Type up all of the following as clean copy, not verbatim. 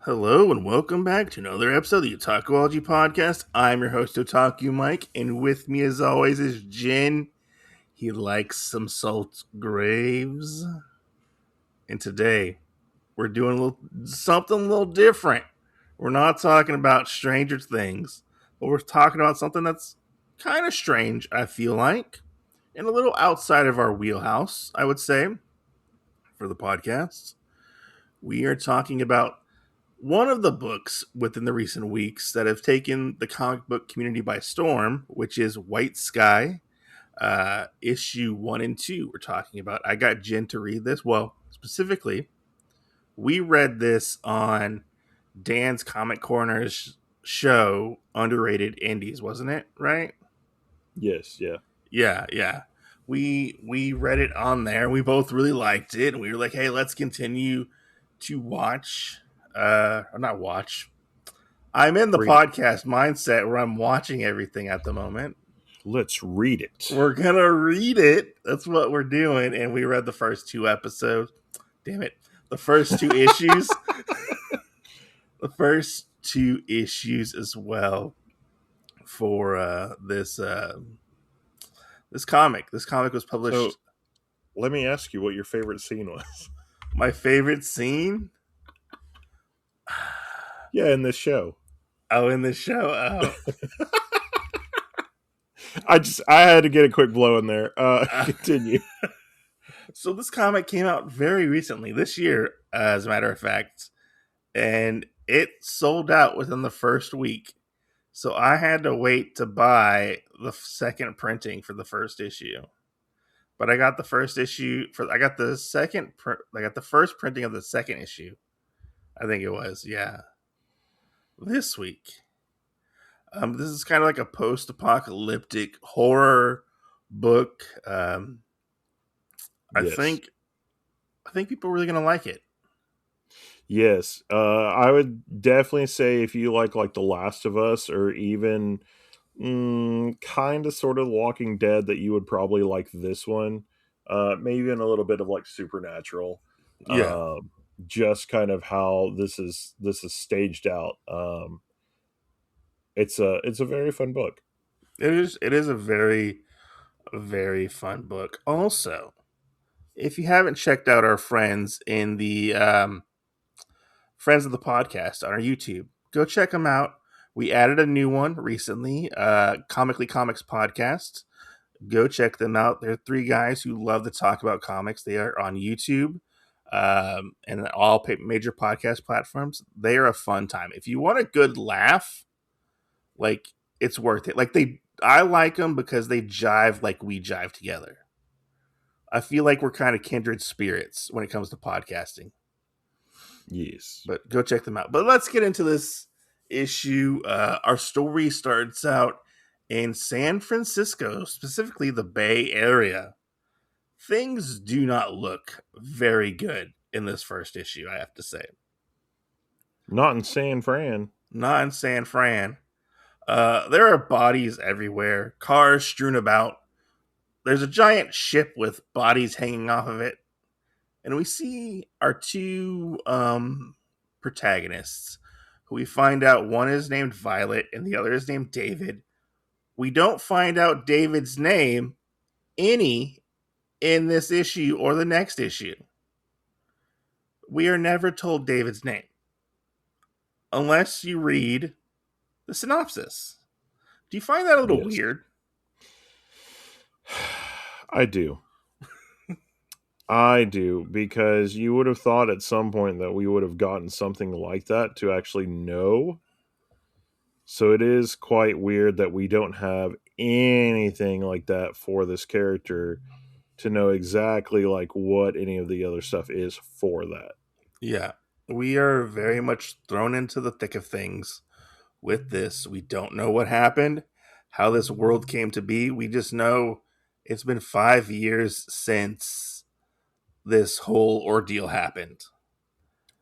Hello and welcome back to another episode of the Otakuology Podcast. I'm your host, Otaku Mike, and with me as always is Jin. He likes some salt graves. And today, we're doing something a little different. We're not talking about Stranger Things, but we're talking about something that's kind of strange, I feel like, and a little outside of our wheelhouse, I would say, for the podcast. We are talking about one of the books within the recent weeks that have taken the comic book community by storm, which is White Sky, issue 1 and 2. We're talking about. I got Jen to read this. Well, specifically, we read this on Dan's Comic Corner's show, Underrated Indies, wasn't it? Right? Yes, yeah. Yeah. We read it on there. We both really liked it, and we were like, "Hey, let's continue to watch." Or not watch. I'm in the Read it. podcast mindset where I'm watching everything at the moment. Let's read it. We're gonna read it. That's what we're doing, and we read the first 2 episodes. Damn it, the first 2 issues. The first 2 issues as well for this comic. This comic was published. So, let me ask you what your favorite scene was. My favorite scene. Yeah, in this show. Oh, in this show. Oh. I had to get a quick blow in there. Continue. So this comic came out very recently, this year, as a matter of fact, and it sold out within the first week. So I had to wait to buy the second printing for the first issue. But I got the first issue I got the first printing of the second issue. I think it was, yeah. This week. This is kind of like a post-apocalyptic horror book. I Yes. think people are really gonna like it. Yes. I would definitely say if you like The Last of Us or even kind of sort of Walking Dead, that you would probably like this one. Maybe even a little bit of Supernatural. Yeah, Just kind of how this is staged out. It's a very fun book. it is. It is a very, very fun book. Also, if you haven't checked out our friends in the friends of the podcast on our YouTube, go check them out. We added a new one recently, Comically Comics Podcast. Go check them out. They're 3 guys who love to talk about comics. They are on YouTube and all major podcast platforms. They are a fun time. If you want a good laugh, it's worth it. I like them because they jive like we jive together. I feel like we're kind of kindred spirits when it comes to podcasting. Yes. But go check them out. But let's get into this issue. Our story starts out in San Francisco, specifically the Bay Area. Things do not look very good in this first issue, I have to say. Not in San Fran. Not in San Fran. There are bodies everywhere, cars strewn about. There's a giant ship with bodies hanging off of it. And we see our 2 protagonists, who we find out one is named Violet and the other is named David. We don't find out David's name any in this issue or the next issue. We are never told David's name unless you read the synopsis. Do you find that a little weird? I do. I do, because you would have thought at some point that we would have gotten something like that to actually know. So it is quite weird that we don't have anything like that for this character to know exactly what any of the other stuff is for that. Yeah. We are very much thrown into the thick of things with this. We don't know what happened, how this world came to be. We just know it's been 5 years since this whole ordeal happened.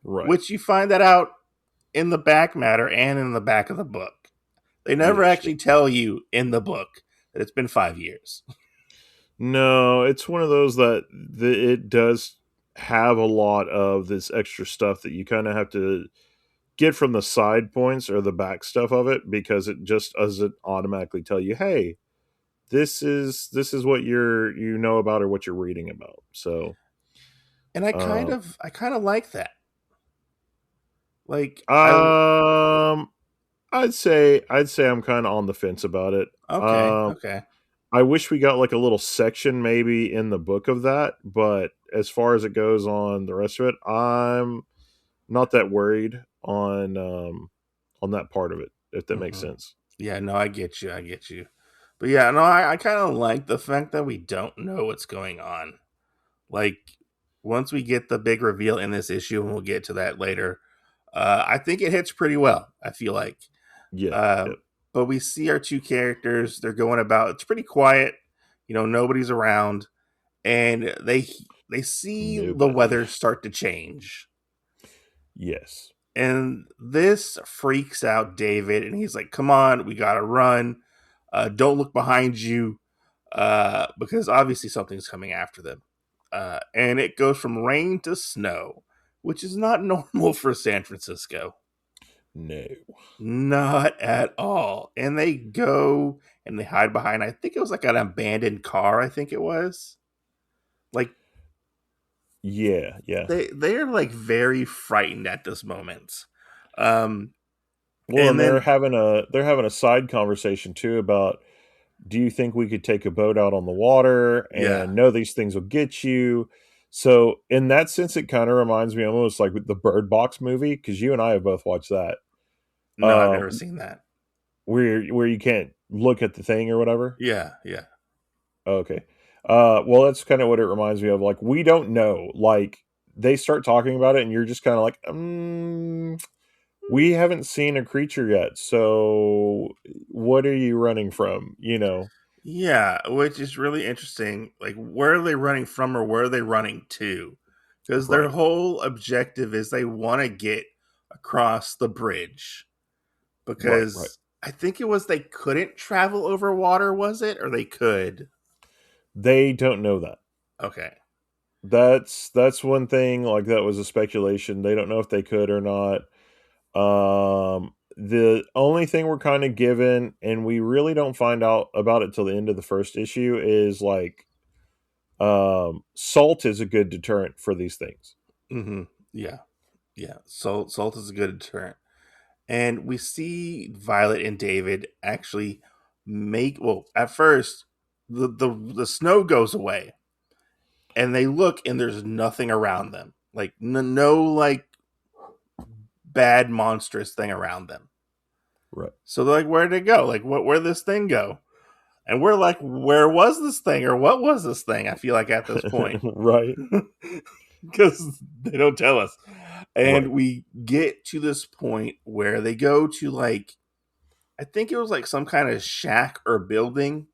Right. Which you find that out in the back matter and in the back of the book. They never actually tell you in the book that it's been 5 years. No, it's one of those that it does have a lot of this extra stuff that you kind of have to get from the side points or the back stuff of it, because it just doesn't automatically tell you, hey, this is what you know about or what you're reading about. So And I kind um of I kind of like that. Like I um I'd say I'm kind of on the fence about it. okay, okay. I wish we got like a little section maybe in the book of that, but as far as it goes on the rest of it, I'm not that worried on that part of it, if that makes Hmm. sense. Yeah, no, I get you. I get you. But yeah, no, I kind of like the fact that we don't know what's going on. Like, once we get the big reveal in this issue, and we'll get to that later, I think it hits pretty well. I feel like. Yeah, yeah. Um, but we see our two characters. They're going about. It's pretty quiet. Nobody's around, and they see the Nobody. weather start to change. Yes. And this freaks out David, and he's like, "Come on, we gotta run. Don't look behind you, because obviously something's coming after them." And it goes from rain to snow, which is not normal for San Francisco, No. not at all. And they go and they hide behind. I think it was like an abandoned car. I think it was like Yeah, yeah. they are like very frightened at this moment. Um, Well, and and then they're having a side conversation too about, do you think we could take a boat out on the water, yeah, and no, these things will get you. So in that sense, it kind of reminds me almost like the Bird Box movie, because you and I have both watched that. no, I've Uh, never seen that. where you can't look at the thing or whatever. Yeah, yeah. Okay. Well, that's kind of what it reminds me of. Like, we don't know. Like, they start talking about it, and you're just kind of like, we haven't seen a creature yet. So, what are you running from? Yeah, which is really interesting. Like, where are they running from or where are they running to? Because their Right, whole objective is they want to get across the bridge. right, right. Because I think it was they couldn't travel over water, was it? Or they could? They don't know that. Okay. That's one thing. Like, that was a speculation. They don't know if they could or not. The only thing we're kind of given, and we really don't find out about it till the end of the first issue, is like, salt is a good deterrent for these things. Mm-hmm. Yeah. Yeah. Salt is a good deterrent. And we see Violet and David actually well, at first, the snow goes away and they look and there's nothing around them, like no like bad monstrous thing around them. Right. So they're like, where'd it go? Like, where'd this thing go? And we're like, where was this thing, or what was this thing? I feel like at this point, Right. because they don't tell us. And Right. we get to this point where they go to, like, I think it was like some kind of shack or building,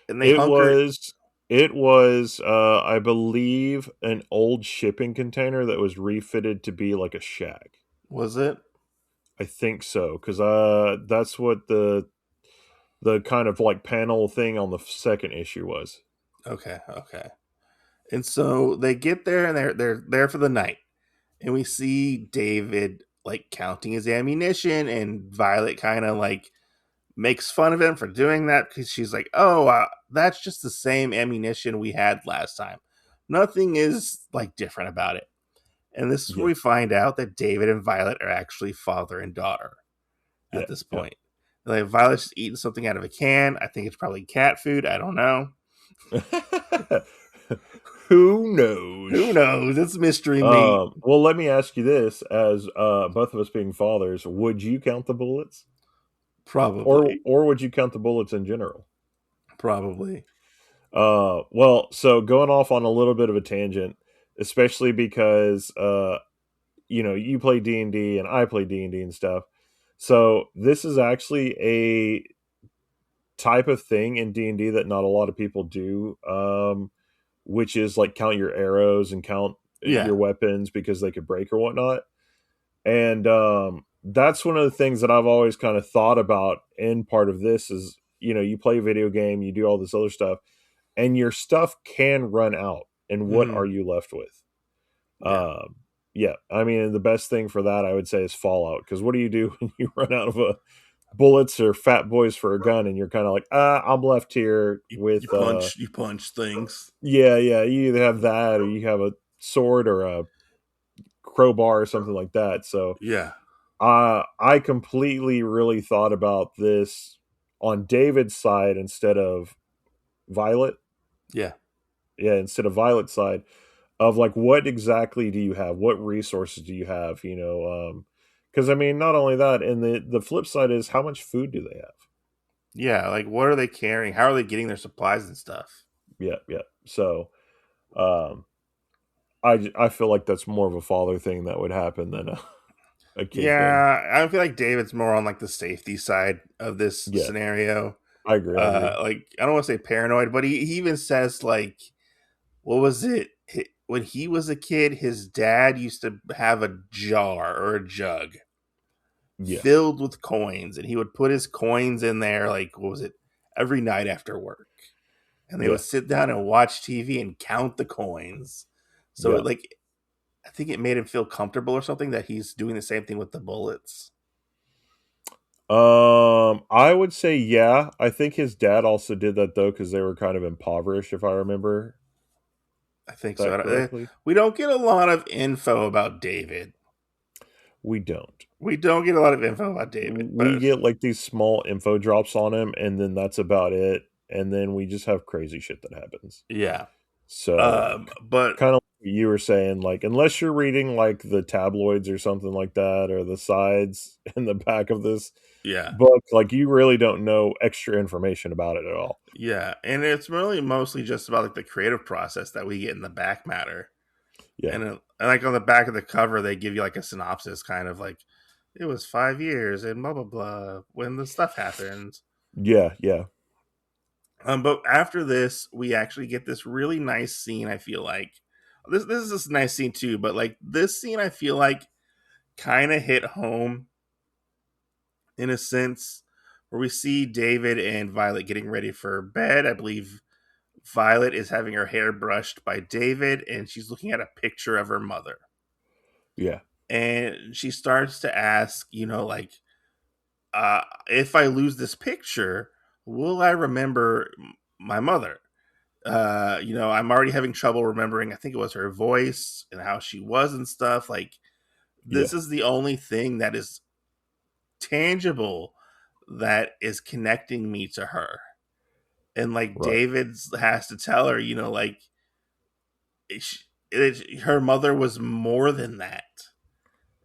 and they It hunker. was it was I believe an old shipping container that was refitted to be like a shack. Was it? I think so, cuz that's what the kind of like panel thing on the second issue was. Okay, okay. And so they get there and they're there for the night. And we see David like counting his ammunition, and Violet kind of like makes fun of him for doing that because she's like, "Oh, that's just the same ammunition we had last time. Nothing is like different about it." And this is where Yeah. we find out that David and Violet are actually father and daughter at Yeah. this Yeah. point. Like, Violet's just eating something out of a can. I think it's probably cat food. I don't know. Who knows? Who knows? It's mystery meat. Well, let me ask you this: as both of us being fathers, would you count the bullets, Probably. or would you count the bullets in general? Probably. Well, so going off on a little bit of a tangent, especially because you play D&D and I play D&D and stuff. So this is actually a type of thing in D&D that not a lot of people do, which is like count your arrows and count Yeah. your weapons because they could break or whatnot. And that's one of the things that I've always kind of thought about in part of this is, you play a video game, you do all this other stuff, and your stuff can run out. And what Hmm. are you left with? Yeah. Yeah, I mean, the best thing for that I would say is Fallout, because what do you do when you run out of bullets or fat boys for a gun, and you're kind of like, I'm left here You with, punch things. yeah, yeah, you either have that or you have a sword or a crowbar or something like that. So, Yeah, I completely really thought about this on David's side instead of Violet. yeah, Yeah, instead of Violet's side of like what exactly do you have? What resources do you have? Because I mean, not only that, and the flip side is how much food do they have? yeah. Like, what are they carrying? How are they getting their supplies and stuff? Yeah, yeah. So, um, I feel like that's more of a father thing that would happen than a kid thing. Yeah, I feel like David's more on like the safety side of this Yeah, scenario. I agree. I agree. Like I don't want to say paranoid, but he even says like, what was it? When he was a kid, his dad used to have a jar or a jug Yeah, filled with coins, and he would put his coins in there. Like, what was it? Every night after work, and they would yeah, sit down and watch TV and count the coins. So yeah. it like I think it made him feel comfortable or something that he's doing the same thing with the bullets. I would say yeah. I think his dad also did that though because they were kind of impoverished, if I remember I think so. that correctly. We don't get a lot of info about David. We don't. We don't get a lot of info about David, We but get like these small info drops on him, and then that's about it. And then we just have crazy shit that happens. yeah. So, But kind of like you were saying, like, unless you're reading like the tabloids or something like that, or the sides in the back of this yeah, book, like, you really don't know extra information about it at all. yeah, and it's really mostly just about like the creative process that we get in the back matter, Yeah. and like on the back of the cover, they give you like a synopsis, kind of like it was 5 years and blah blah blah when the stuff happens. Yeah. Yeah. But after this, we actually get this really nice scene. I feel like this is a nice scene too, but like this scene, I feel like kind of hit home in a sense where we see David and Violet getting ready for bed. I believe Violet is having her hair brushed by David and she's looking at a picture of her mother. Yeah. And she starts to ask, like, if I lose this picture, will I remember my mother? I'm already having trouble remembering, I think it was her voice and how she was and stuff. Like, Yeah. this is the only thing that is tangible that is connecting me to her. And like Right. David has to tell her, like her mother was more than that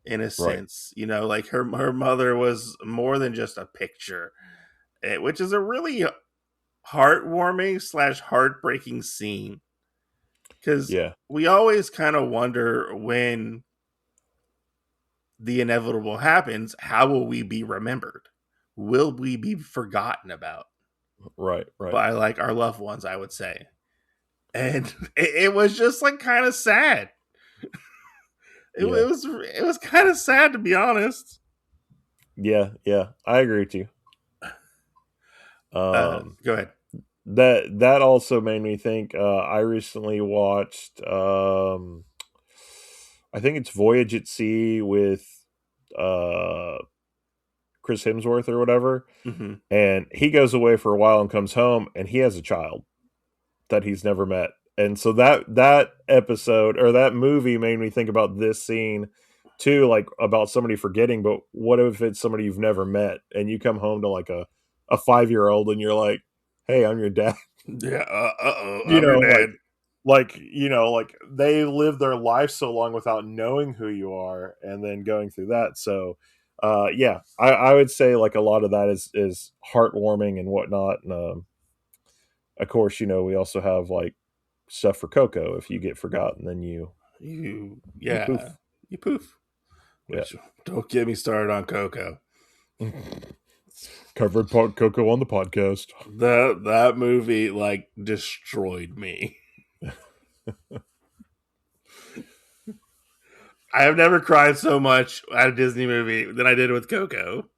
in a Right. sense. Like her mother was more than just a picture, which is a really heartwarming slash heartbreaking scene because Yeah. we always kind of wonder when the inevitable happens, how will we be remembered? Will we be forgotten about Right. Right. by like our loved ones? I would say, and it was just like kind of sad. Yeah. It was kind of sad to be honest. Yeah. Yeah. I agree with you. Um, Go ahead. that also made me think. I recently watched. I think it's Voyage at Sea with uh Chris Hemsworth or whatever, Hmm. and he goes away for a while and comes home, and he has a child that he's never met. And so that episode or that movie made me think about this scene too, like about somebody forgetting. But what if it's somebody you've never met, and you come home to like a 5 year old, and you're like, "Hey, I'm your dad." Yeah. Oh, You I'm your know, dad. like they live their life so long without knowing who you are, and then going through that. So, yeah, I would say like a lot of that is heartwarming and whatnot. And of course, we also have like stuff for Coco. If you get forgotten, then you Yeah, poof. you poof. Yeah. Which don't get me started on Coco. Covered Coco on the podcast. That movie like destroyed me. I have never cried so much at a Disney movie than I did with Coco.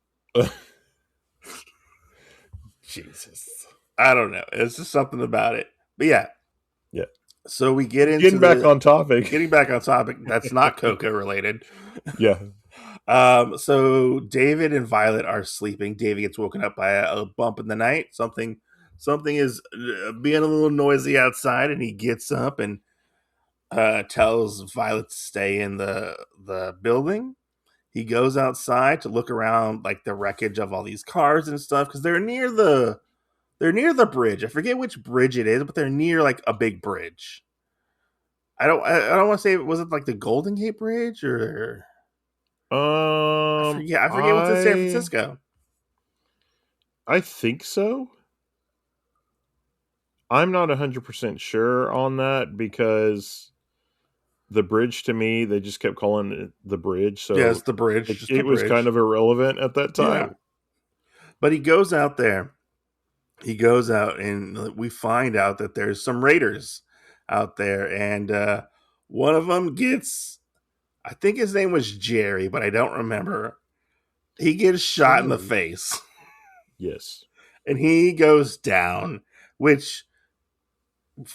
Jesus. I don't know. It's just something about it. But yeah. Yeah. So we get into Getting back the on topic. getting back on topic. That's not Coco related. Yeah. So David and Violet are sleeping. David gets woken up by a bump in the night. Something is being a little noisy outside, and he gets up and tells Violet to stay in the building. He goes outside to look around like the wreckage of all these cars and stuff because they're near the bridge. I forget which bridge it is, but they're near like a big bridge. I don't want to say was it like the Golden Gate Bridge or I forget what's in San I Francisco. I think so. I'm not 100% sure on that because the bridge to me, they just kept calling it the bridge, Yeah, it's so the bridge, just the it was kind bridge. of irrelevant at that Yeah, time. but he goes out there. He goes out, and we find out that there's some raiders out there, and one of them gets. I think his name was Jerry, but I don't remember. He gets shot in the Jerry. face, Yes. and he goes down. Which,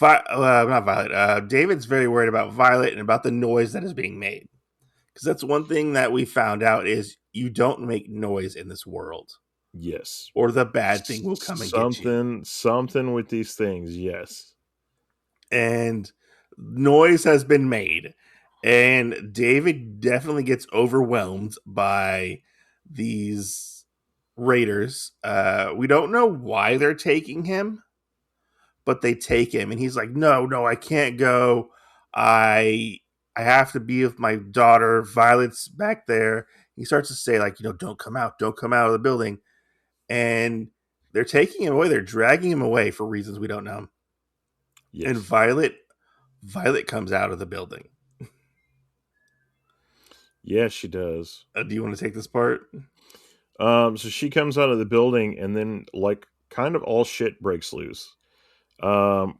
not Violet. David's very worried about Violet and about the noise that is being made. Because that's one thing that we found out is you don't make noise in this world, Yes. or the bad thing will come and get you. Something with these things, yes. And noise has been made, and David definitely gets overwhelmed by these raiders. We don't know why they're taking him, but they take him, and he's like, "No, no, I can't go. I I have to be with my daughter. Violet's back there." He starts to say, like, "Don't don't come out of the building." And they're taking him away. They're dragging him away for reasons we don't know. And Yes. Violet comes out of the building. Yes, she does. Do you want to take this part? So she comes out of the building and then like kind of all shit breaks loose.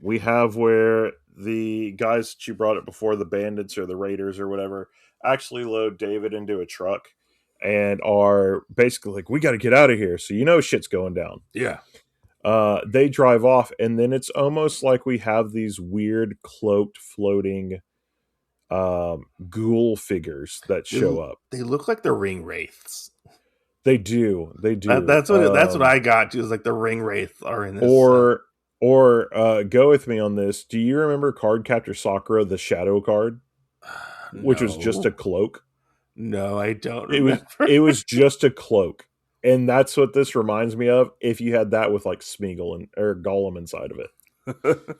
We have where the guys that you brought it before, the bandits or the raiders or whatever, actually load David into a truck and are basically like, we got to get out of here. So shit's going down. Yeah. They drive off, and then it's almost like we have these weird cloaked floating ghoul figures that They, show up. they look like the ring wraiths. They do. They That, do. that's what I got to is like the ring wraith are in this. Or go with me on this. Do you remember Card Captor Sakura, the shadow card, which was just a No, cloak? no, I don't It was remember. it was just a cloak. And that's what this reminds me of if you had that with like Smeagol and or Gollum inside of it.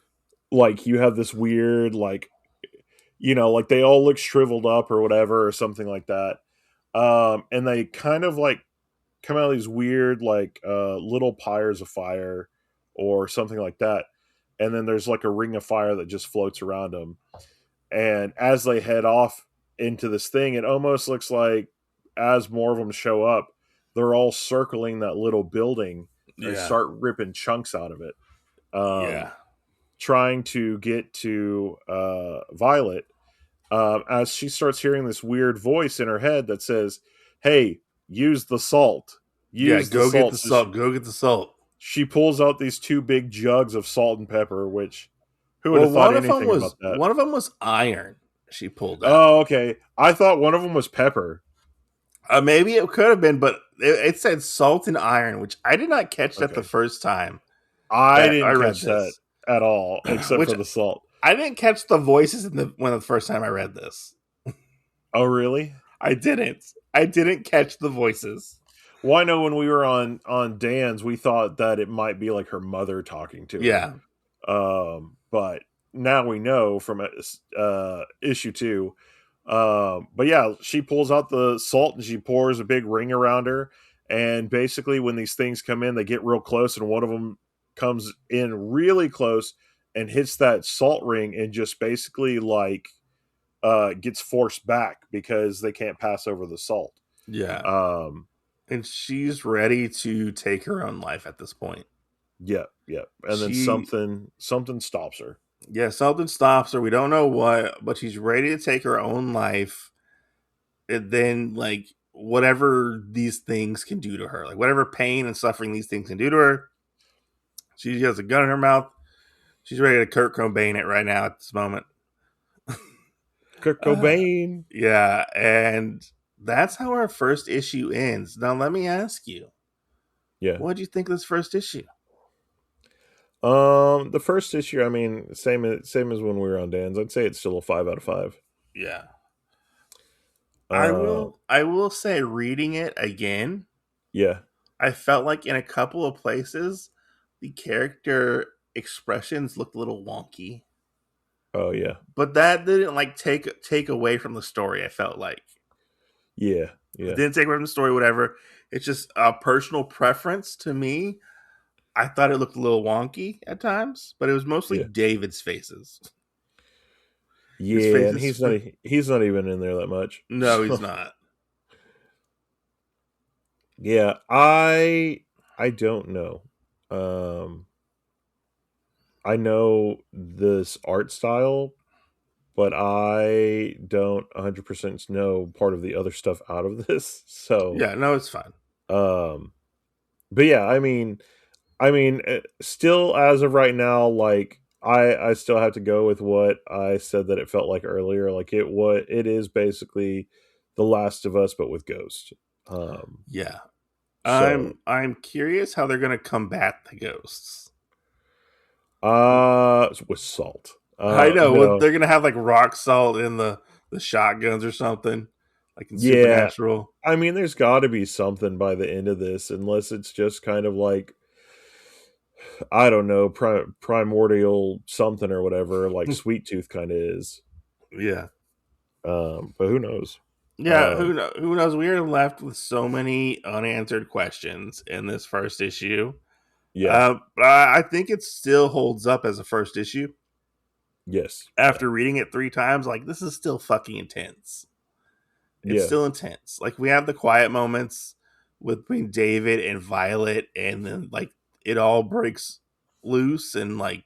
Like you have this weird like like they all look shriveled up or whatever or something like that. And they kind of like come out of these weird like little pyres of fire or something like that, and then there's like a ring of fire that just floats around them, and as they head off into this thing, it almost looks like as more of them show up, they're all circling that little building and Yeah, start ripping chunks out of it, yeah, trying to get to Violet, as she starts hearing this weird voice in her head that says, "Hey, use the salt. yeah. Use the Go get salt." the So salt. Go get the salt. she pulls out these two big jugs of salt and pepper, which who would Well, have thought anything about that? one of them was iron. She pulled out. Oh, okay. I thought one of them was pepper. Maybe it could have been, but it said salt and iron, which I did not catch that the Okay. first time I that I didn't read catch that this. at all, except Which for the salt. I didn't catch the voices when the first time I read this. Oh, really? I didn't. I didn't catch the voices. Well, I know when we were on Dan's, we thought that it might be like her mother talking to her. Yeah, But now we know from issue 2. But yeah, she pulls out the salt and she pours a big ring around her. And basically, when these things come in, they get real close, and one of them comes in really close and hits that salt ring and just basically like gets forced back because they can't pass over the salt. yeah. Um, And she's ready to take her own life at this point. yeah, yeah. And then She, something stops her. yeah, something stops her. We don't know what, but she's ready to take her own life. And then, like, whatever these things can do to her, like, whatever pain and suffering these things can do to her, she has a gun in her mouth. She's ready to Kurt Cobain it right now at this moment. Kurt Uh, Cobain. yeah, and that's how our first issue ends. Now, let me ask you, Yeah. what do you think of this first issue? The first issue, I mean, same as when we were on Dan's. I'd say it's still a 5 out of 5. Yeah, Uh, I will say, reading it again, yeah. I felt like in a couple of places, the character expressions looked a little wonky, Oh yeah. but that didn't like take away from the story. I felt like Yeah. it Yeah. didn't take away from the story. Whatever. It's just a personal preference to me. I thought it looked a little wonky at times, but it was mostly Yeah. David's faces. His Yeah, and faces. he's not even in there that much. No, he's So not. yeah, I don't know. Um, I know this art style, but I don't 100% know part of the other stuff out of this. So, Yeah, no, it's fine. um, but yeah, still as of right now, like I still have to go with what I said that it felt like earlier. Like it is basically The Last of Us, but with Ghost. Um, Yeah, so I'm curious how they're gonna combat the ghosts. with salt. I know. Well, No, they're gonna have like rock salt in the shotguns or something, like in yeah. Supernatural. I mean, there's got to be something by the end of this, unless it's just kind of like I don't know, primordial something or whatever, like Sweet Tooth kind of is. Yeah, But who knows? yeah. Um, Who knows? We are left with so many unanswered questions in this first issue. yeah, But I think it still holds up as a first issue. yes, yeah, After reading it 3 times, like this is still fucking intense. It's yeah, still intense. Like we have the quiet moments with between David and Violet, and then like it all breaks loose, and like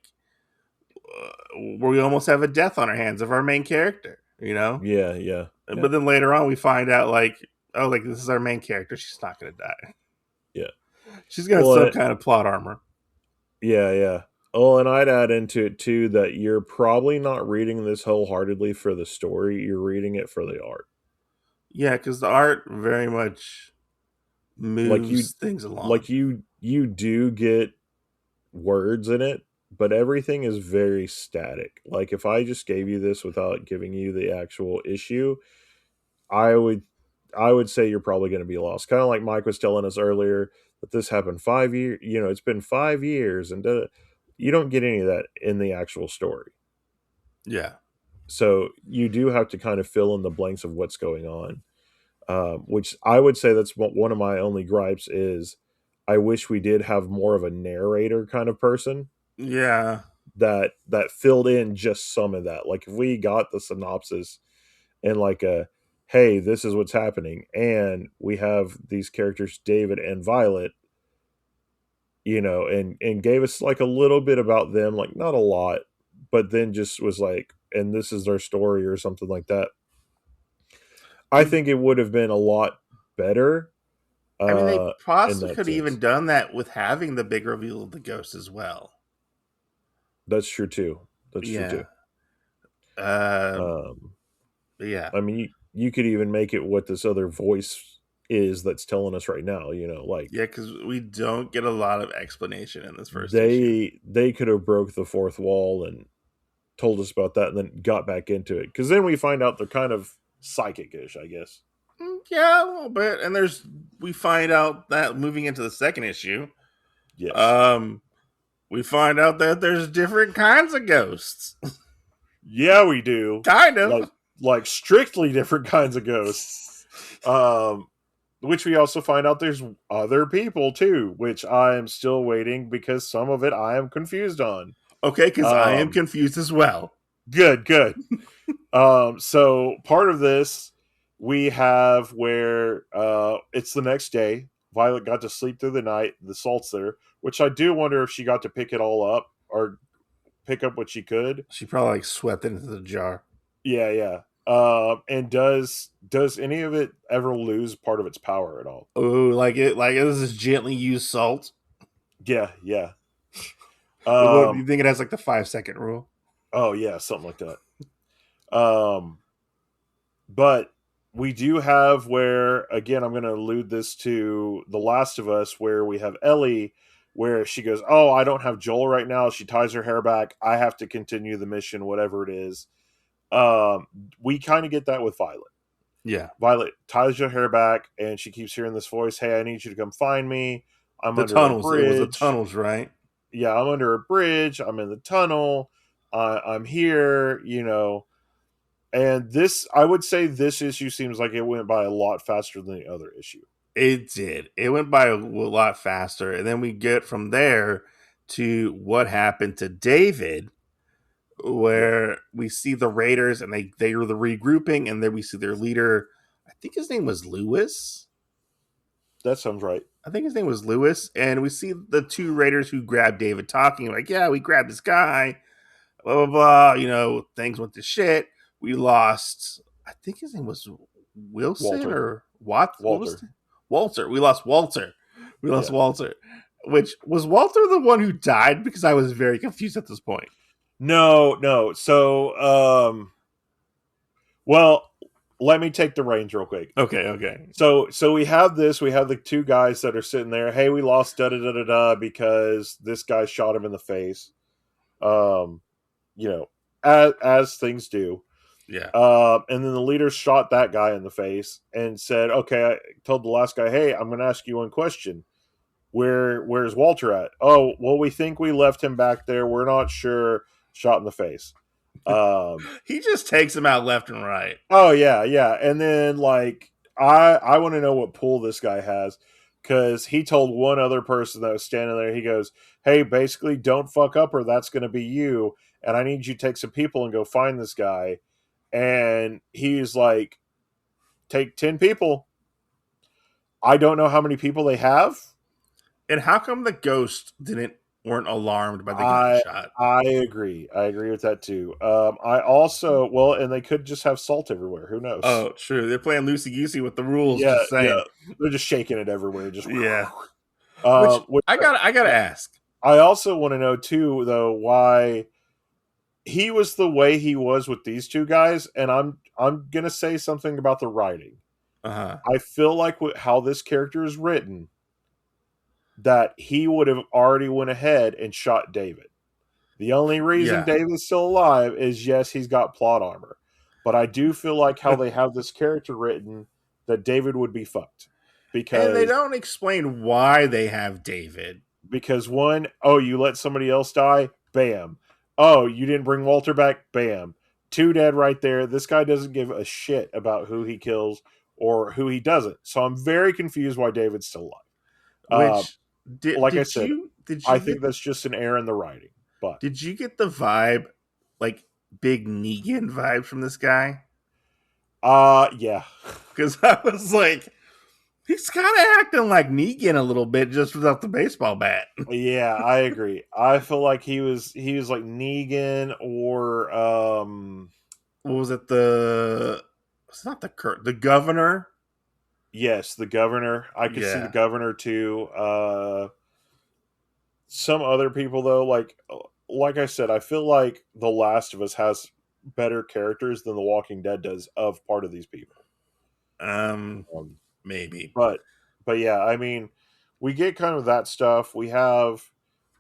we almost have a death on our hands of our main character. You know, yeah, yeah, yeah, but then later on we find out like, oh, like this is our main character. She's not gonna die. yeah. She's got Well, some kind of plot armor. yeah, yeah. Oh, and I'd add into it too that you're probably not reading this wholeheartedly for the story. You're reading it for the art. Yeah, because the art very much Like you, moves things along. like you do get words in it, but everything is very static. Like if I just gave you this without giving you the actual issue, I would I would say you're probably going to be lost. Kind of like Mike was telling us earlier that this happened 5 years. It's been 5 years, and you don't get any of that in the actual story. Yeah, So you do have to kind of fill in the blanks of what's going on. Which I would say that's one of my only gripes is I wish we did have more of a narrator kind of person yeah. that filled in just some of that. Like if we got the synopsis and like a hey, this is what's happening, and we have these characters, David and Violet, and gave us like a little bit about them, like not a lot, but then just was like, and this is their story or something like that. I think it would have been a lot better I mean, they in possibly that could have even sense. done that with having the big reveal of the ghost as well. That's true too. That's true too. Yeah. Um. Um, Yeah. I mean, you could even make it what this other voice is that's telling us right now. Like Yeah, because we don't get a lot of explanation in this first issue. they could have broke the fourth wall and told us about that, and then got back into it. Because then we find out they're kind of psychic-ish, I guess. Yeah, a little bit. And we find out that moving into the second issue, Yes. um, we find out that there's different kinds of ghosts. Yeah, we do. Kind Like of. like strictly different kinds of ghosts. Um, which we also find out there's other people too, which I am still waiting because some of it I am confused on. Okay, because I am Um, confused as well. good, good. So part of this we have where it's the next day. Violet got to sleep through the night. The salt's there, which I do wonder if she got to pick it all up or pick up what she could. She probably like swept it into the jar. Yeah, yeah. And does any of it ever lose part of its power at all? Oh, like it was this gently used salt. Yeah, yeah. What you Um, think it has like the 5-second rule? oh yeah, something like that. Um, but we do have where again I'm going to allude this to The Last of Us, where we have Ellie, where she goes, "Oh, I don't have Joel right now." She ties her hair back. I have to continue the mission, whatever it is. Um, we kind of get that with Violet. Yeah. Violet ties her hair back, and she keeps hearing this voice, "Hey, I need you to come find me. I'm The under a tunnels. It was the bridge. tunnels, right? Yeah, I'm under a bridge. I'm in the tunnel. I'm here. And this, I would say, this issue seems like it went by a lot faster than the other issue. It did. It went by a lot faster. And then we get from there to what happened to David, Yeah, where we see the Raiders and they are the regrouping, and then we see their leader. I think his name was Lewis. that sounds right. I think his name was Lewis. And we see the two Raiders who grabbed David talking, like, yeah, we grabbed this guy, blah, blah, blah. Things went to shit. We lost, I think his name was Wilson Walter. or Wat. What was Walter. the, Walter? We lost Walter. We lost Yeah. Walter. Which was Walter the one who died? Because I was very confused at this point. No, no. So, well, let me take the reins real quick. Okay, okay. So we have this. We have the two guys that are sitting there. Hey, we lost da da da da da because this guy shot him in the face. Um, as things do. Yeah. And then the leader shot that guy in the face and said, "Okay," I told the last guy, "Hey, I'm going to ask you one question. Where's Walter at?" "Oh, well, we think we left him back there. We're not sure." Shot in the face. He just takes him out left and right. Oh yeah, yeah. And then like I want to know what pull this guy has, because he told one other person that was standing there. He goes, "Hey, basically, don't fuck up, or that's going to be you. And I need you to take some people and go find this guy." And he's like, "Take 10 people." I don't know how many people they have. And how come the ghost weren't alarmed by the I gunshot? I agree. I agree with that too. I also, well, and they could just have salt everywhere. Who knows? Oh, true. They're playing loosey goosey with the rules. Yeah, Just yeah. saying. They're just shaking it everywhere. Just Yeah. Which which I gotta ask. I also want to know too, though, why he was the way he was with these two guys. And I'm gonna say something about the writing. Uh huh. I feel like how this character is written, that he would have already went ahead and shot David. The only reason Yeah. David's still alive is, yes, he's got plot armor. But I do feel like how they have this character written, that David would be fucked. And they Because don't explain why they have David. one, oh, you let somebody else die, bam. Oh, you didn't bring Walter back, bam. Two dead right there. This guy doesn't give a shit about who he kills or who he doesn't. So I'm very confused why David's still alive. Which did Like I did said, you did I you think get that's just an error in the writing. But did you get the vibe, like big Negan vibe from this guy? yeah. Because I was like, he's kind of acting like Negan a little bit, just without the baseball bat. Yeah, I agree. I feel like he was like Negan or What was it? It's not the governor. yes, the governor. I could see the Yeah. governor too. Some other people though, like I said, I feel like The Last of Us has better characters than The Walking Dead does of part of these people. Um, Maybe. but yeah, I mean, we get kind of that stuff. We have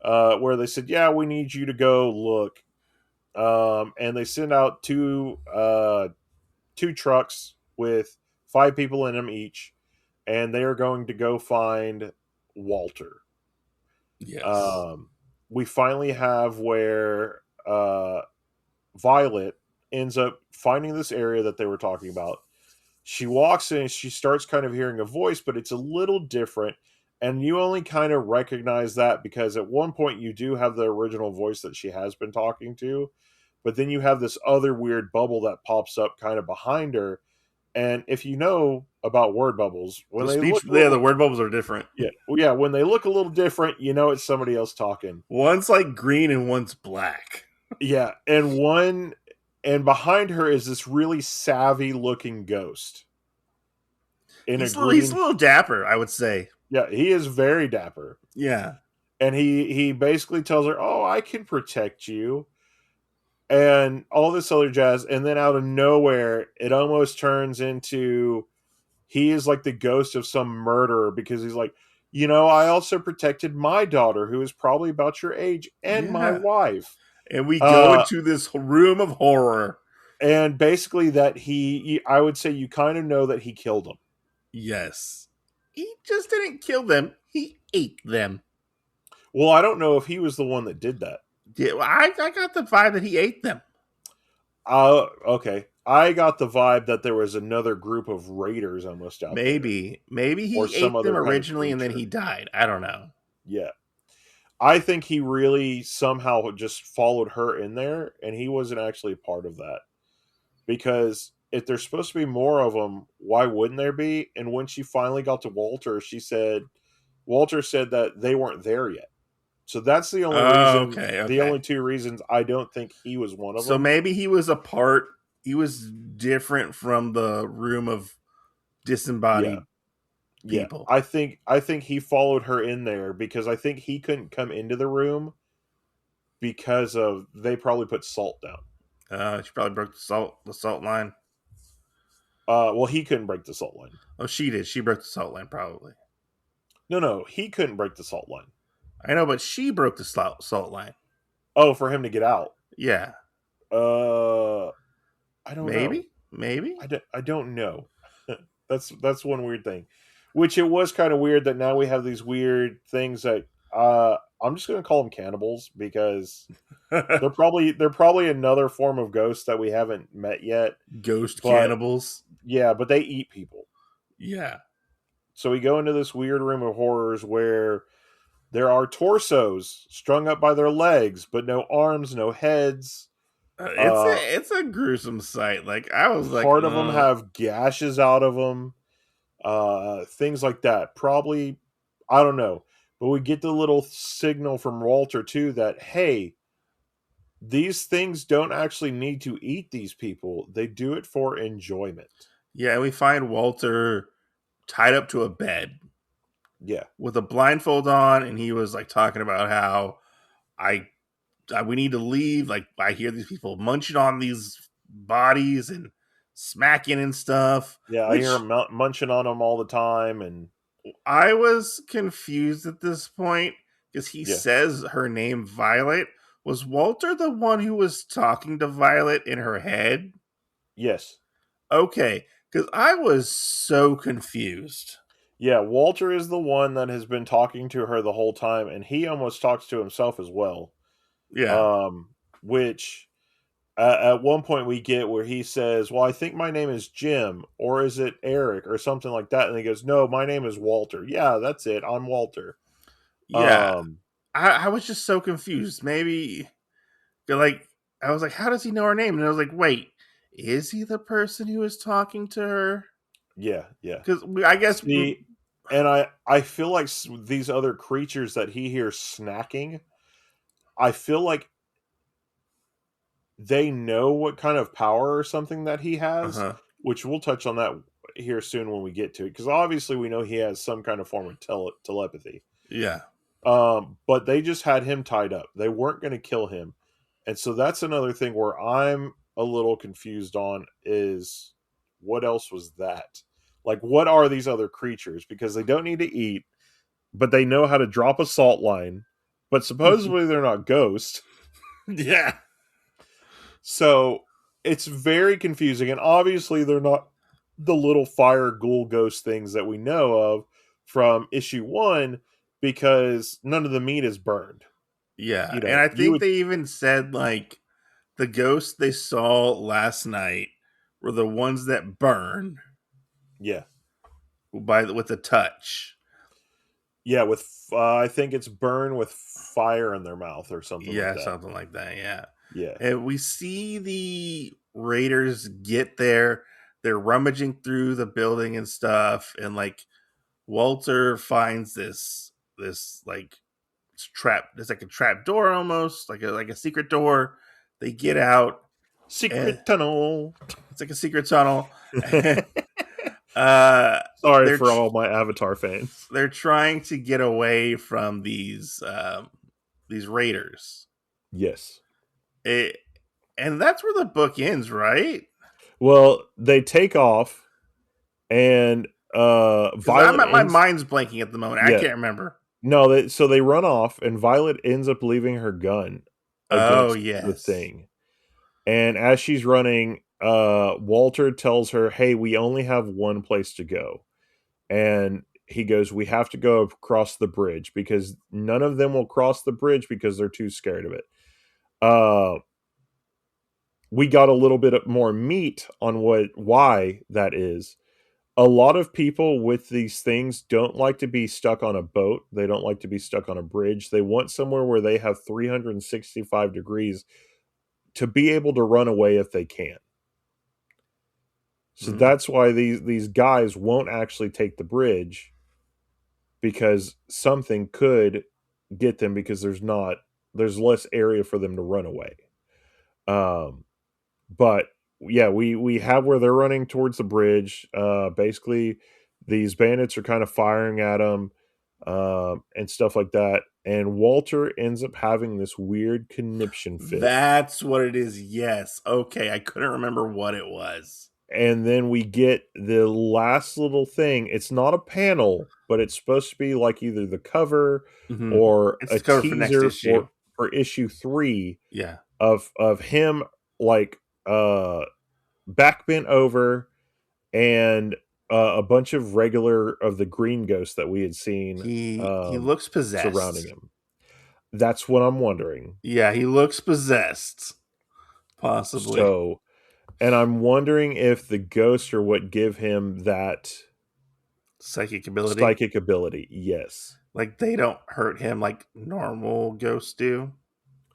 where they said, "Yeah, we need you to go look," and they send out two trucks with 5 people in them each, and they are going to go find Walter. Yes. Um, we finally have where Violet ends up finding this area that they were talking about. She walks in, she starts kind of hearing a voice, but it's a little different. And you only kind of recognize that because at one point you do have the original voice that she has been talking to, but then you have this other weird bubble that pops up kind of behind her. And if you know about word bubbles, when The they speech, look a yeah, little, the word bubbles are different. yeah, when they look a little different, you know it's somebody else talking. One's like green and one's black. Yeah, and behind her is this really savvy looking ghost in a He's a green. little dapper, I would say. Yeah, he is very dapper. Yeah. And he basically tells her, "Oh, I can protect you," and all this other jazz. And then out of nowhere, it almost turns into he is like the ghost of some murderer because he's like, I also protected my daughter, who is probably about your age, and my Yeah. wife. And we go Uh, into this room of horror. and basically, that I would say you kind of know that he killed them. Yes. He just didn't kill them. He ate them. Well, I don't know if he was the one that did that. Yeah, well, I got the vibe that he ate them. Okay. I got the vibe that there was another group of raiders almost out there, Maybe or he some ate them other kind of originally and then creature. he died. I don't know. Yeah. I think he really somehow just followed her in there, and he wasn't actually a part of that. Because if there's supposed to be more of them, why wouldn't there be? And when she finally got to Walter, Walter said that they weren't there yet. So that's the only Oh, reason, okay, the okay. only two reasons I don't think he was one of So them. maybe he was different from the room of Yeah. disembodied Yeah. people. I think he followed her in there because I think he couldn't come into the room because of they probably put salt down. She probably broke the salt line. Well, he couldn't break the salt line. Oh, she did. She broke the salt line, probably. No, he couldn't break the salt line. I know, but she broke the salt line. Oh, for him to get out. Yeah, Uh, I don't know. maybe. I don't know. That's one weird thing. Which it was kind of weird that now we have these weird things that I'm just going to call them cannibals because they're probably another form of ghost that we haven't met yet. Ghost But cannibals. yeah, but they eat people. Yeah, So we go into this weird room of horrors where there are torsos strung up by their legs, but no arms, no heads. Uh, it's a gruesome sight. Like I was like, Part of them have gashes out of them, things like that. Probably, I don't know, but we get the little signal from Walter too that hey, these things don't actually need to eat these people; they do it for enjoyment. yeah. And we find Walter tied up to a bed Yeah, with a blindfold on, and he was like talking about how I we need to leave. Like I hear these people munching on these bodies and smacking and stuff. yeah. I hear Which him munching on them all the time, and I was confused at this point because he yeah, says her name Violet. Was Walter the one who was talking to Violet in her head? yes, Okay, because I was so confused. yeah. Walter is the one that has been talking to her the whole time, and he almost talks to himself as well. Yeah. Um, which at one point we get where he says, "Well, I think my name is Jim, or is it Eric, or something like that?" And he goes, "No, my name is Walter." Yeah, that's it. I'm Walter. Yeah. Um, I was just so confused. Maybe, like, I was like, how does he know her name? And I was like, wait, is he the person who was talking to her? yeah, yeah. Because I guess, See, and I feel like these other creatures that he hears snacking, I feel like they know what kind of power or something that he has, uh-huh. which we'll touch on that here soon when we get to it. Because obviously we know he has some kind of form of telepathy. Yeah. But they just had him tied up. They weren't going to kill him. And so that's another thing where I'm a little confused on is what else was that? Like, what are these other creatures? Because they don't need to eat, but they know how to drop a salt line. But supposedly they're not ghosts. Yeah. So it's very confusing. And obviously they're not the little fire ghoul ghost things that we know of from issue one because none of the meat is burned. Yeah. And I You think would, they even said, like, the ghosts they saw last night were the ones that burn yeah. with a touch. Yeah, with I think it's burn with fire in their mouth or something like Yeah, that. something like that. Yeah. Yeah. And we see the raiders get there. They're rummaging through the building and stuff, and like Walter finds this like trap. It's like a trap door almost, like a secret door. They get out, and Secret tunnel. it's like a secret tunnel. Uh, Sorry they're for tr- all my Avatar fans. they're trying to get away from these raiders. Yes. It, and that's where the book ends, right? Well, they take off, and Because I'm Violet at my ends. mind's blanking at the moment. I Yeah, can't remember. no. So they run off, and Violet ends up leaving her gun Oh against the yes. thing. And as she's running, Walter tells her, "Hey, we only have one place to go." And he goes, "We have to go across the bridge because none of them will cross the bridge because they're too scared of it." Uh, we got a little bit more meat on why that is. A lot of people with these things don't like to be stuck on a boat. They don't like to be stuck on a bridge. They want somewhere where they have 365 degrees to be able to run away if they can. So Mm. that's why these guys won't actually take the bridge, because something could get them, because there's less area for them to run away. Um, but yeah, we have where they're running towards the bridge. Basically, these bandits are kind of firing at them, and stuff like that. And Walter ends up having this weird conniption fit. That's what it is. Yes. Okay. I couldn't remember what it was. And then we get the last little thing. It's not a panel, but it's supposed to be like either the cover Hmm. or It's a the cover for next teaser issue. for issue 3 Yeah. of him, like, back bent over, and a bunch of regular of the green ghosts that we had seen He looks surrounding possessed. him. That's what I'm wondering. Yeah, he looks possessed. Possibly So, and I'm wondering if the ghosts are what give him that psychic ability. psychic ability. Yes. Like they don't hurt him like normal ghosts do.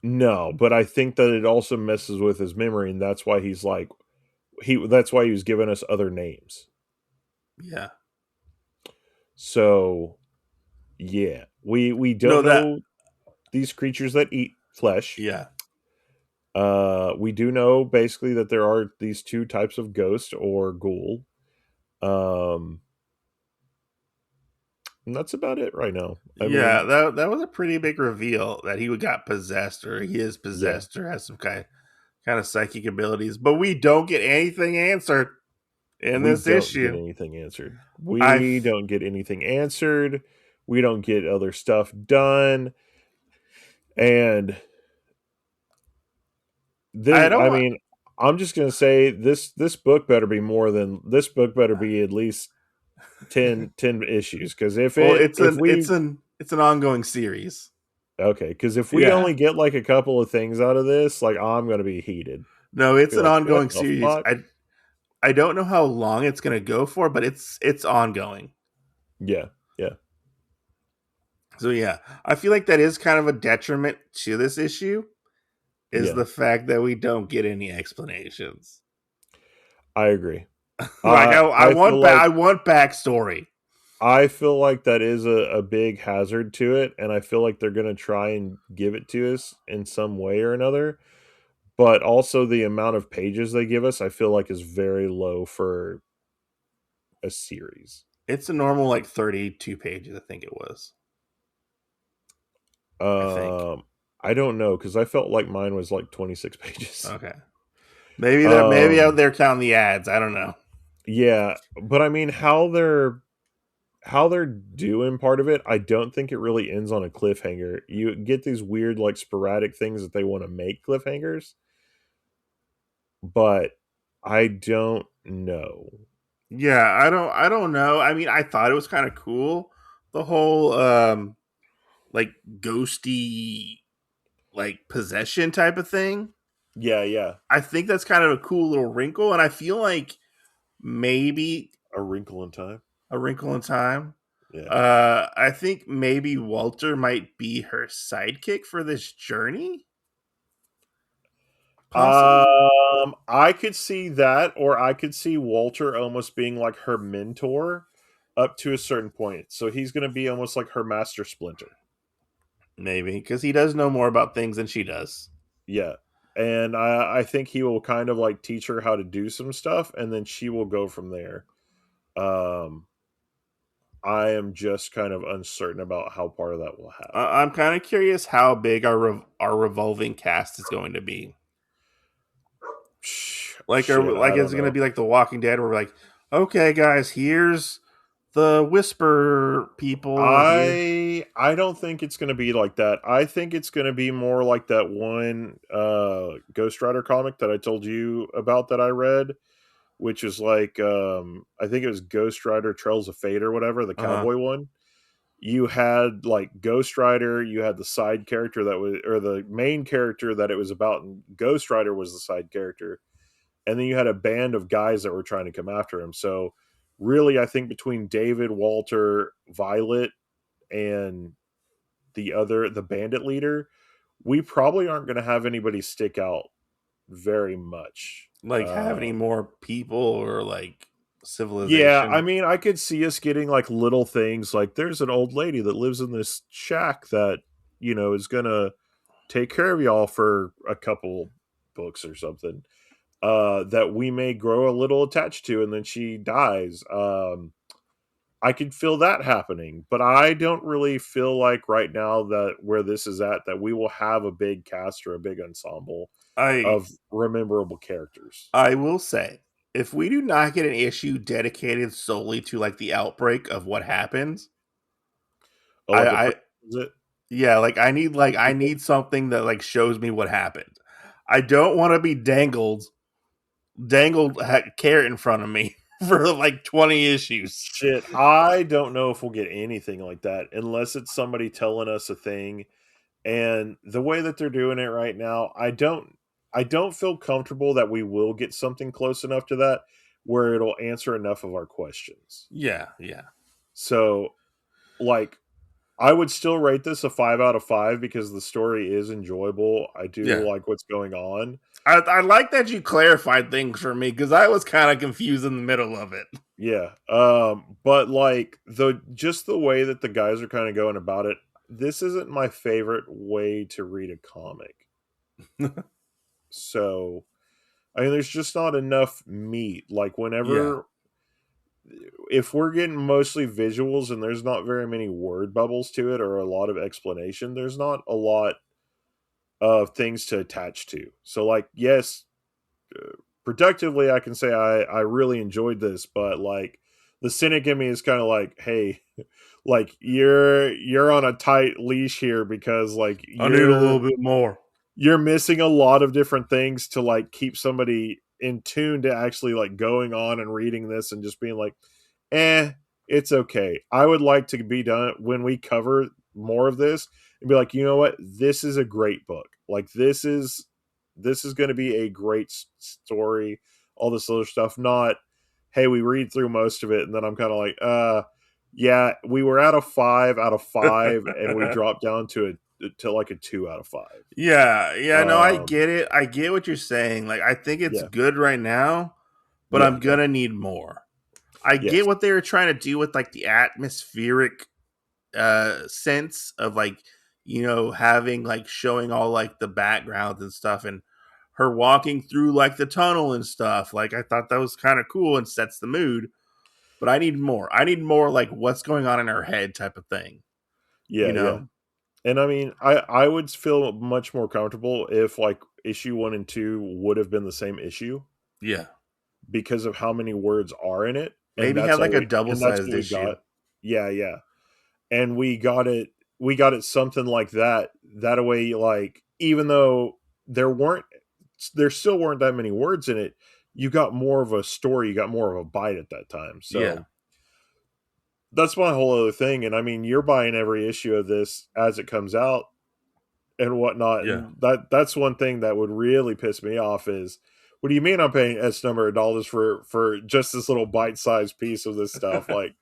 No, but I think that it also messes with his memory, and that's why that's why he was giving us other names. Yeah. So yeah, we No, don't that. know these creatures that eat flesh. Yeah. We do know basically that there are these two types of ghost or ghoul. Um, and that's about it right now. I Yeah, mean, that was a pretty big reveal that he got possessed or he is yeah, possessed or has some kind of psychic abilities, but we don't get anything answered in we this don't get issue. anything answered. I We don't get anything answered. We don't get other stuff done. And I this, don't I want. mean, I'm just gonna say this book better be more than this book better be at least 10 issues, because Well, it's an ongoing series. okay, because if we Yeah. only get like a couple of things out of this, like, I'm gonna be heated. No, it's Be an like, what ongoing the series. fuck? I don't know how long it's going to go for, but it's ongoing. Yeah, yeah, So yeah, I feel like that is kind of a detriment to this issue is yeah. the fact that we don't get any explanations. I agree. Like I feel like I want backstory. that is a big hazard to it, and I feel like they're gonna try and give it to us in some way or another. But also the amount of pages they give us, I feel like, is very low for a series. It's a normal like 32 pages, I think it was. I think. Um, I don't know, because I felt like mine was like 26 pages. Okay. Maybe out Um, there counting the ads. I don't know. yeah, but I mean, how they're doing part of it, I don't think it really ends on a cliffhanger. You get these weird, like, sporadic things that they want to make cliffhangers, but I don't know. Yeah, I don't know. I mean, I thought it was kind of cool. The whole like ghosty like possession type of thing. Yeah, yeah. I think that's kind of a cool little wrinkle and I feel like maybe A Wrinkle in Time. a wrinkle in time. Yeah. I think maybe Walter might be her sidekick for this journey, possibly. I could see that, or I could see Walter almost being like her mentor up to a certain point. So he's going to be almost like her master splinter. Maybe because he does know more about things than she does. Yeah. And I think he will kind of like teach her how to do some stuff, and then she will go from there. Um, I am just kind of uncertain about how part of that will happen. I'm kind of curious how big our revolving cast is going to be. Shit, I Is don't it going to know. be like The Walking Dead, where we're like, okay, guys, here's the Whisper people here. I don't think it's going to be like that. I think it's going to be more like that one Ghost Rider comic that I told you about that I read, which is like I think it was Ghost Rider Trails of Fate or whatever, the Uh huh. cowboy one. You had like Ghost Rider, you had the side character that was, or the main character that it was about, and Ghost Rider was the side character, and then you had a band of guys that were trying to come after him. So really, I think between David, Walter, Violet, and the bandit leader, we probably aren't going to have anybody stick out very much. Like, have any more people or like Yeah, I civilization? mean, I could see us getting like little things like there's an old lady that lives in this shack that, is going to take care of y'all for a couple books or something. That we may grow a little attached to, and then she dies. I could feel that happening, but I don't really feel like right now that where this is at that we will have a big cast or a big ensemble I of rememberable characters. I will say, if we do not get an issue dedicated solely to like the outbreak of what happens, Oh, like a I is it? yeah, like I need something that like shows me what happened. I don't want to be dangled carrot in front of me for like 20 issues. Shit, I don't know if we'll get anything like that unless it's somebody telling us a thing. And the way that they're doing it right now, I don't feel comfortable that we will get something close enough to that where it'll answer enough of our questions. Yeah, yeah, So, like, I would still rate this a 5 out of 5 because the story is enjoyable. I do yeah. like what's going on. I like that you clarified things for me because I was kind of confused in the middle of it. Yeah. But like the way that the guys are kind of going about it, this isn't my favorite way to read a comic. So, I mean, there's just not enough meat. Like Yeah, whenever if we're getting mostly visuals and there's not very many word bubbles to it or a lot of explanation, there's not a lot of things to attach to. So like, yes, productively I can say I really enjoyed this, but like the cynic in me is kind of like, hey, like you're on a tight leash here because like I need a little bit more. you're missing a lot of different things to like keep somebody in tune to actually like going on and reading this and just being like, it's okay. I would like to be done when we cover more of this and be like, you know what, this is a great book. Like this is going to be a great story. All this other stuff, not hey, we read through most of it and then I'm kind of like, yeah, we were at a 5 out of 5 and we dropped down to like a 2 out of 5. Yeah, yeah, no, I Um, get it. I get what you're saying. Like, I think it's yeah, good right now, but yeah, I'm yeah, gonna need more. I get yes, what they were trying to do with like the atmospheric sense of like, having like showing all like the backgrounds and stuff and her walking through like the tunnel and stuff. Like, I thought that was kind of cool and sets the mood, but I need more. I need more like what's going on in her head type of thing, you yeah, yeah. know? And I mean, I would feel much more comfortable if like issue 1 and 2 would have been the same issue Yeah. because of how many words are in it, and Maybe have like a double that's sized what we issue. got. Yeah, yeah. And we got it something like that. That way, like even though there still weren't that many words in it, you got more of a story, you got more of a bite at that time. Yeah. So that's my whole other thing. And I mean, you're buying every issue of this as it comes out and whatnot. Yeah. And that's one thing that would really piss me off is what do you mean I'm paying S number of dollars for just this little bite-sized piece of this stuff? Like,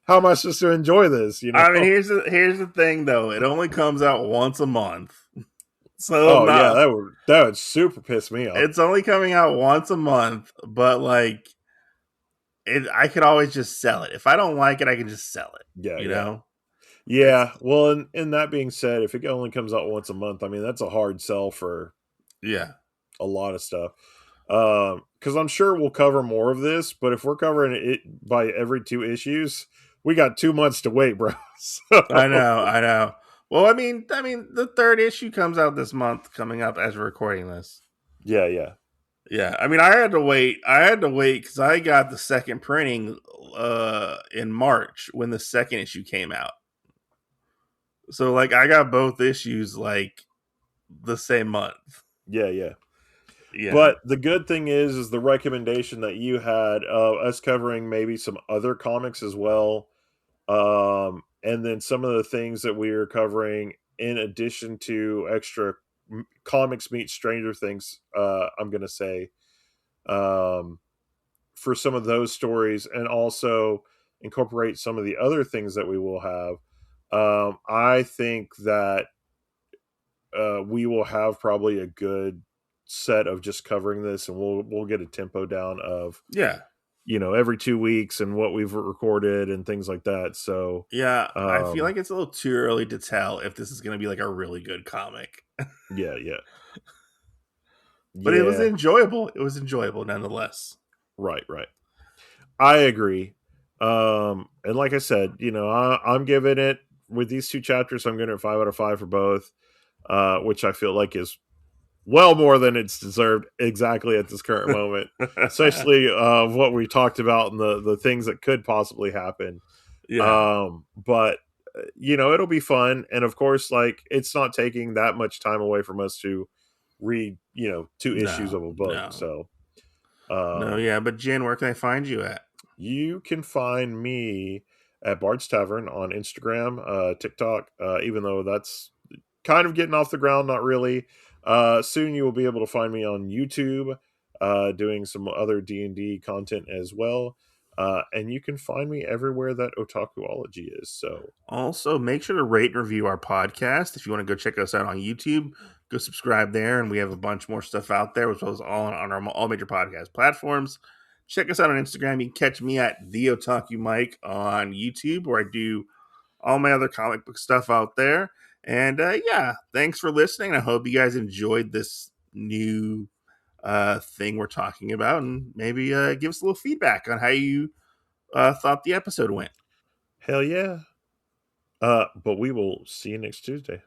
how am I supposed to enjoy this, you I mean, know? here's the thing though. It only comes out once a month. So Oh yeah, not that would super piss me off. it's only coming out once a month, but like I could always just sell it. If I don't like it, I can just sell it, Yeah, you yeah. know? It's Yeah. Well, and that being said, if it only comes out once a month, I mean that's a hard sell for yeah. a lot of stuff. Because I'm sure we'll cover more of this, but if we're covering it by every 2 issues, we got 2 months to wait, bro. I So know, I know. Well, I mean, the third issue comes out this month, coming up as we're recording this. yeah, yeah, Yeah, I mean, I had to wait. I had to wait because I got the second printing in March when the second issue came out. So, like, I got both issues like the same month. yeah, yeah. Yeah, But the good thing is the recommendation that you had us covering maybe some other comics as well, and then some of the things that we are covering in addition to extra comics meet Stranger Things. I'm gonna say um, for some of those stories, and also incorporate some of the other things that we will have. I think that we will have probably a good set of just covering this, and we'll get a tempo down of yeah, every 2 weeks and what we've recorded and things like that. So yeah. I feel um like it's a little too early to tell if this is going to be like a really good comic, yeah, yeah, but it was yeah, enjoyable. It was enjoyable nonetheless. right, right. I agree. And like I said, I'm giving it, with these 2 chapters, I'm giving it 5 out of 5 for both, which I feel like is well more than it's deserved exactly at this current moment, especially what we talked about and the things that could possibly happen. Yeah, But it'll be fun, and of course, like, it's not taking that much time away from us to read 2 issues no, of a book. no, So no. um Yeah, but Jen, where can I find you at? you can find me at Bard's Tavern on Instagram, TikTok, even though that's kind of getting off the ground, not really. Soon you will be able to find me on YouTube, doing some other D&D content as well. And you can find me everywhere that Otakuology is. So, Also, make sure to rate and review our podcast. If you want to go check us out on YouTube, go subscribe there, and we have a bunch more stuff out there, as well as on our all major podcast platforms. Check us out on Instagram. You can catch me at the Otaku Mike on YouTube, where I do all my other comic book stuff out there. And yeah, thanks for listening. I hope you guys enjoyed this new thing we're talking about, and maybe give us a little feedback on how you thought the episode went. hell yeah. But we will see you next Tuesday.